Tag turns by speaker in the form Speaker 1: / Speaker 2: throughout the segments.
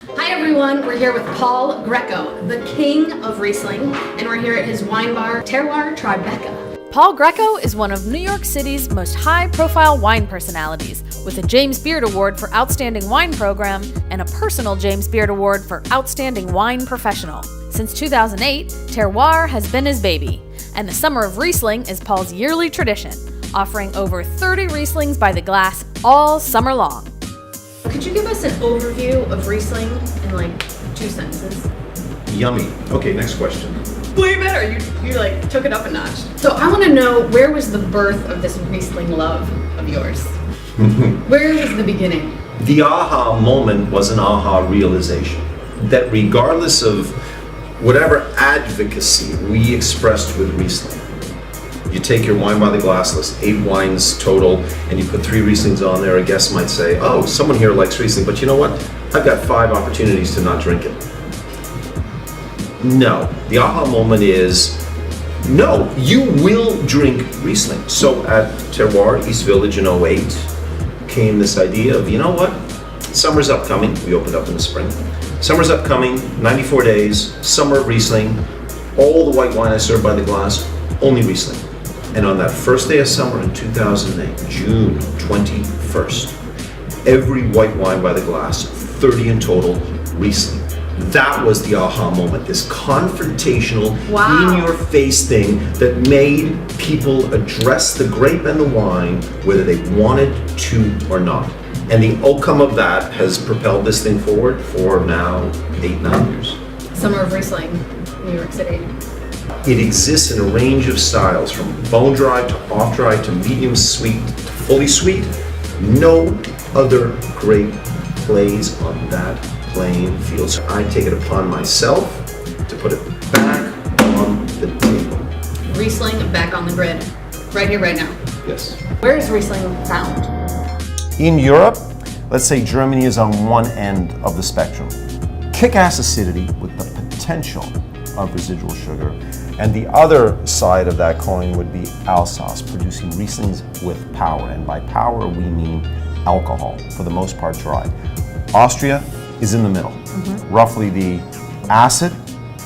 Speaker 1: Hi everyone, we're here with Paul Grieco, the king of Riesling, and we're here at his wine bar, Terroir TriBeCa.
Speaker 2: Paul Grieco is one of New York City's most high-profile wine personalities, with a James Beard Award for Outstanding Wine Program and a personal James Beard Award for Outstanding Wine Professional. Since 2008, Terroir has been his baby, and the Summer of Riesling is Paul's yearly tradition, offering over 30 Rieslings by the glass all summer long.
Speaker 1: Could you give us an overview of Riesling in like 2 sentences?
Speaker 3: Yummy. Okay, next question.
Speaker 1: Way better, you like took it up a notch. So I want to know, where was the birth of this Riesling love of yours? Where was the beginning?
Speaker 3: The aha moment was an aha realization that regardless of whatever advocacy we expressed with Riesling, you take your wine by the glass list, 8 wines total, and you put 3 Rieslings on there, a guest might say, oh, someone here likes Riesling, but you know what? I've got 5 opportunities to not drink it. No, the aha moment is, no, you will drink Riesling. So at Terroir East Village in 2008 came this idea of, you know what? Summer's upcoming. We opened up in the spring. Summer's upcoming, 94 days, Summer of Riesling. All the white wine I serve by the glass, only Riesling. And on that first day of summer in 2008, June 21st, every white wine by the glass, 30 in total, Riesling. That was the aha moment, this confrontational, in-your-face thing that made people address the grape and the wine, whether they wanted to or not. And the outcome of that has propelled this thing forward for now 8-9 years.
Speaker 1: Summer of Riesling, New York City.
Speaker 3: It exists in a range of styles, from bone dry to off dry to medium sweet to fully sweet. No other grape plays on that playing field. So I take it upon myself to put it back on the table.
Speaker 1: Riesling back on the grid, right here, right now.
Speaker 3: Yes.
Speaker 1: Where is Riesling found?
Speaker 4: In Europe, let's say Germany is on one end of the spectrum. Kick-ass acidity with the potential of residual sugar. And the other side of that coin would be Alsace, producing Rieslings with power. And by power, we mean alcohol, for the most part dry. Austria is in the middle, roughly the acid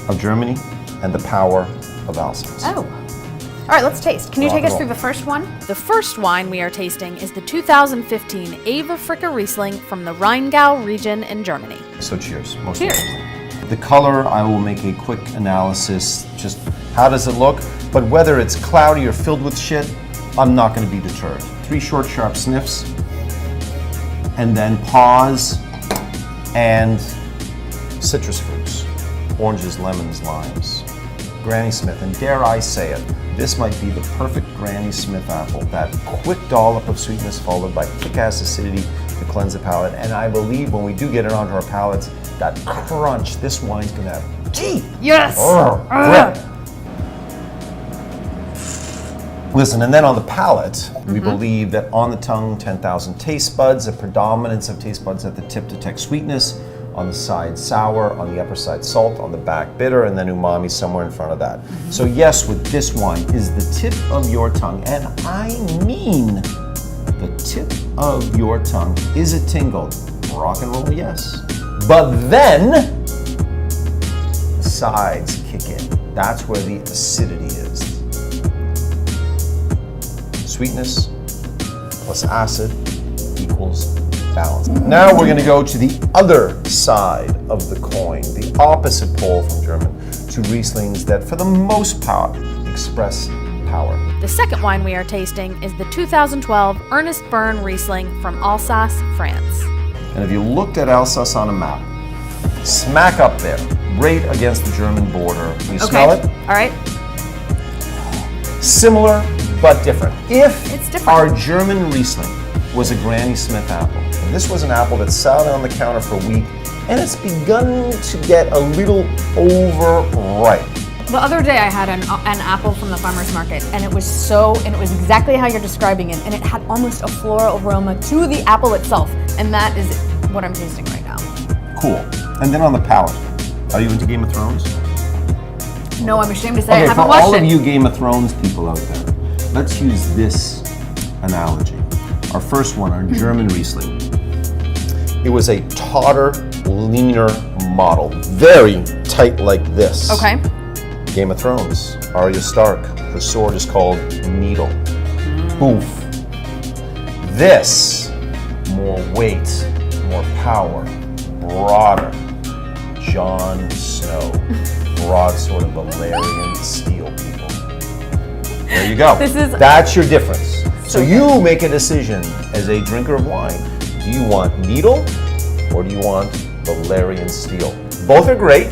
Speaker 4: of Germany and the power of Alsace.
Speaker 2: Oh. All right, let's taste. Can you take us through the first one? The first wine we are tasting is the 2015 Fricke Riesling from the Rheingau region in Germany.
Speaker 4: So cheers.
Speaker 2: Cheers.
Speaker 4: The color, I will make a quick analysis, just how does it look? But whether it's cloudy or filled with shit, I'm not going to be deterred. 3 short, sharp sniffs, and then pause, and citrus fruits, oranges, lemons, limes, Granny Smith, and dare I say it, this might be the perfect Granny Smith apple, that quick dollop of sweetness followed by kick-ass acidity to cleanse the palate, and I believe when we do get it onto our palates, that crunch, this wine's gonna have teeth.
Speaker 2: Yes!
Speaker 4: Grip. Listen, and then on the palate, we believe that on the tongue, 10,000 taste buds, a predominance of taste buds at the tip detect sweetness, on the side sour, on the upper side salt, on the back bitter, and then umami somewhere in front of that. So yes, with this wine, is the tip of your tongue, and I mean the tip of your tongue, is it tingled? Rock and roll, yes. But then, the sides kick in. That's where the acidity is. Sweetness plus acid equals balance. Now we're going to go to the other side of the coin, the opposite pole from German, to Rieslings that for the most part express power.
Speaker 2: The second wine we are tasting is the 2012 Ernest Bern Riesling from Alsace, France.
Speaker 4: And if you looked at Alsace on a map, smack up there, right against the German border, can you smell it?
Speaker 2: All right.
Speaker 4: Similar, but different. If
Speaker 2: It's different.
Speaker 4: our German Riesling was a Granny Smith apple, and this was an apple that sat on the counter for a week, and it's begun to get a little overripe.
Speaker 2: The other day I had an apple from the farmer's market, and it was exactly how you're describing it, and it had almost a floral aroma to the apple itself, and that is what I'm tasting right now.
Speaker 4: Cool. And then on the palate, are you into Game of Thrones?
Speaker 2: No, I'm ashamed to say I
Speaker 4: Okay,
Speaker 2: haven't
Speaker 4: for
Speaker 2: watched
Speaker 4: all
Speaker 2: it.
Speaker 4: of you Game of Thrones people out there, let's use this analogy. Our first one, our German Riesling. It was a totter leaner model. Very tight like this.
Speaker 2: Okay.
Speaker 4: Game of Thrones, Arya Stark. Her sword is called Needle. Boof. This, more weight, more power, broader. Jon Snow. Broadsword of Valyrian steel, people. There you go. That's your difference. So you make a decision as a drinker of wine. Do you want needle or do you want Valyrian steel? Both are great.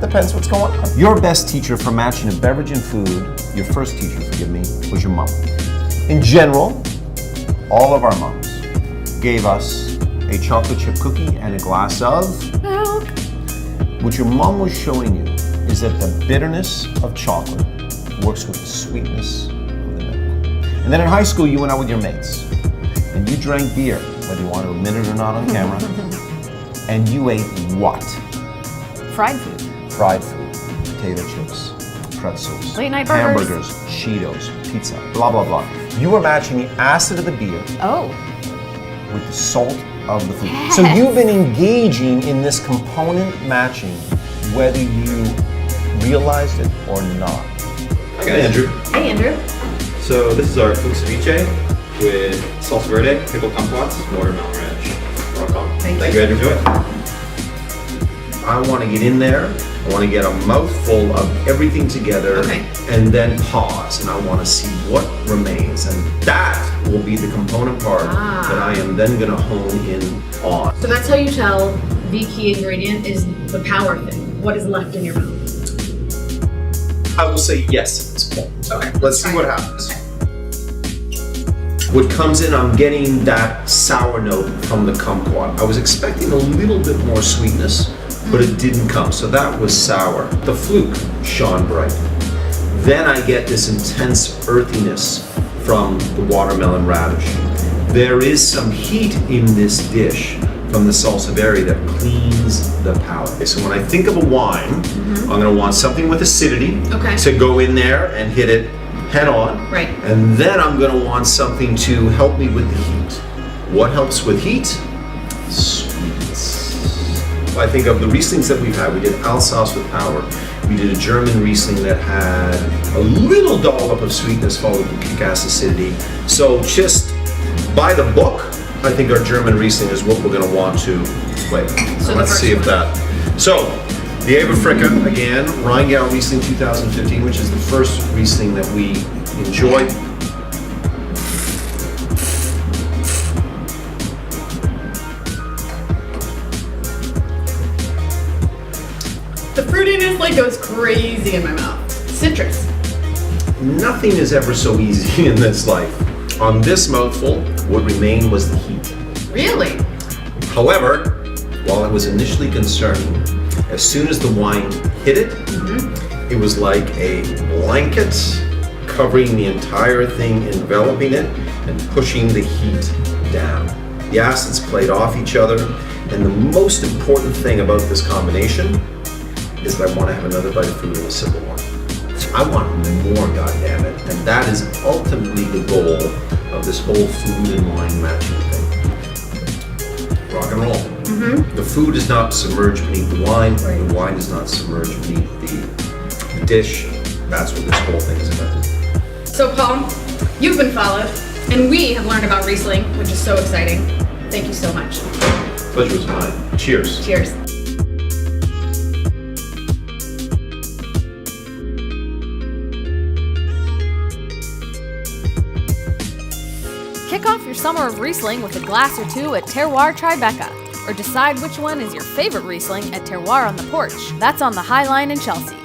Speaker 4: Depends what's going on. Your best teacher for matching a beverage and food, your first teacher, forgive me, was your mom. In general, all of our moms gave us a chocolate chip cookie and a glass of
Speaker 2: Milk.
Speaker 4: What your mom was showing you is that the bitterness of chocolate works with the sweetness of the milk. And then in high school, you went out with your mates and you drank beer, whether you want to admit it or not on camera, and you ate what?
Speaker 2: Fried food.
Speaker 4: Fried food, potato chips, pretzels,
Speaker 2: Late night burgers.
Speaker 4: hamburgers, Cheetos, pizza, blah, blah, blah. You were matching the acid of the beer
Speaker 2: Oh.
Speaker 4: with the salt of the food.
Speaker 2: Yes.
Speaker 4: So you've been engaging in this component matching, whether you realized it or not.
Speaker 5: Hi, Andrew.
Speaker 1: Hey, Andrew.
Speaker 5: So this is our FLUKE ceviche with salsa verde, pickled kumquats, watermelon ranch. Welcome.
Speaker 1: Thank
Speaker 5: you, Andrew. Enjoy it.
Speaker 3: I want to get in there. I want to get a mouthful of everything together,
Speaker 1: Okay.
Speaker 3: and then pause, and I want to see what remains, and that will be the component part that I am then going to hone in on.
Speaker 1: So that's how you tell the key ingredient is the power thing. What is left in your mouth?
Speaker 3: I will say yes at this point.
Speaker 1: Okay.
Speaker 3: Let's see
Speaker 1: Fine.
Speaker 3: what happens.
Speaker 1: Okay.
Speaker 3: What comes in, I'm getting that sour note from the kumquat. I was expecting a little bit more sweetness, but it didn't come, so that was sour. The FLUKE shone bright. Then I get this intense earthiness from the watermelon radish. There is some heat in this dish from the salsa verde that cleans the palate. So when I think of a wine, I'm gonna want something with acidity
Speaker 1: Okay.
Speaker 3: to go in there and hit it head on.
Speaker 1: Right.
Speaker 3: And then I'm gonna want something to help me with the heat. What helps with heat? Sweetness. I think of the Rieslings that we've had. We did Alsace with power. We did a German Riesling that had a little dollop of sweetness followed with kick-ass acidity. So just by the book, I think our German Riesling is what we're going to want to play.
Speaker 1: So the
Speaker 3: let's
Speaker 1: first
Speaker 3: see if
Speaker 1: one.
Speaker 3: that. So the Fricke, again, Rheingau Riesling 2015, which is the first Riesling that we enjoyed.
Speaker 1: The fruitiness like goes crazy in my mouth. Citrus.
Speaker 3: Nothing is ever so easy in this life. On this mouthful, what remained was the heat.
Speaker 1: Really?
Speaker 3: However, while it was initially concerning, as soon as the wine hit it, it was like a blanket covering the entire thing, enveloping it, and pushing the heat down. The acids played off each other, and the most important thing about this combination is that I want to have another bite of food and a sip of wine. I want more, goddammit, and that is ultimately the goal of this whole food and wine matching thing. Rock and roll. The food is not submerged beneath the wine, the wine is not submerged beneath the dish. That's what this whole thing is about.
Speaker 1: So Paul, you've been followed, and we have learned about Riesling, which is so exciting. Thank you so much.
Speaker 3: Pleasure was mine. Cheers.
Speaker 1: Cheers.
Speaker 2: Kick off your summer of Riesling with a glass or two at Terroir TriBeCa, or decide which one is your favorite Riesling at Terroir on the Porch. That's on the High Line in Chelsea.